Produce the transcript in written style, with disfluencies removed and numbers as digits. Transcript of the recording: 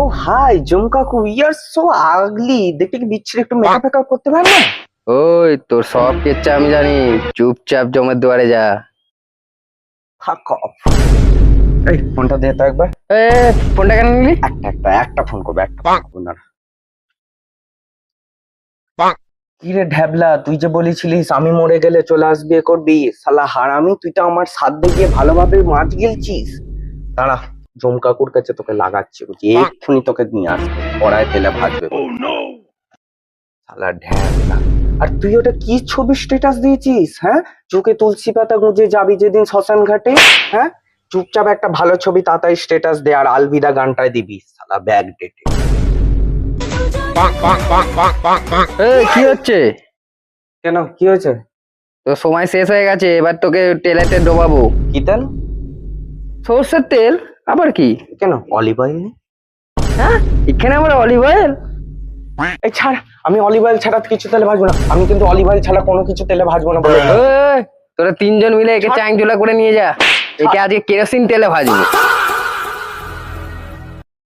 ও high জমকাকু, year so আগলি, দেখতে কি বিচ্ছিরি, একটু মেকআপ ফেকআপ করতে পারে না? ওই তোর সব কেচ্ছা আমি জানি, চুপচাপ জমের দুয়ারে যা। ফাক অফ। এই ফোনটা দে তো একবার। এ ফোনটা কেন নিলি? একটা ফোন করবে, একটা ফোন করবো না। কি রে ঢ্যাবলা, তুই যে বলেছিলিস আমি মরে গেলে চলে আসবি এ করবি, শালা হারামি, তুই তো আমার সাথে গিয়ে ভালোভাবে মাছ গিলছিস। দাঁড়া, জমকাকুর কাছে তোকে লাগাচ্ছি, বুঝি এক্ষুনি তোকে নিয়ে আসবে, কড়ায় তেলে ভাজবে। শালা ঢ্যাবলা। আর তুই ওটা কি ছবি স্ট্যাটাস দিয়েছিস? হ্যাঁ, চোখে তুলসী পাতা গুঁজে যাবি যেদিন শ্মশান ঘাটে, হ্যাঁ চুপচাপ একটা ভালো ছবি তাড়াতাড়ি স্ট্যাটাস দে, আর আলবিদা গানটায় দিবি, শালা ব্যাগ ডেটে। কি হচ্ছে? কেন, কি হয়েছে? তোর সময় শেষ হয়ে গেছে, এবার তোকে তেলেতে ডোবাবো। কি তেল? সর্ষের তেল? আবার কি? কেন অলিভ অয়েল নেই? হ্যাঁ, এখানে আমার অলিভ অয়েল? এই ছাড়, আমি অলিভ অয়েল ছাড়া কিছু তেলে ভাজবো না, আমি কিন্তু অলিভ অয়েল ছাড়া কোনো কিছু তেলে ভাজবো না বলে দিলাম। তোরা তিনজন মিলে একে চ্যাংচুলা করে নিয়ে যা, একে আজকে কেরোসিন তেলে ভাজবো।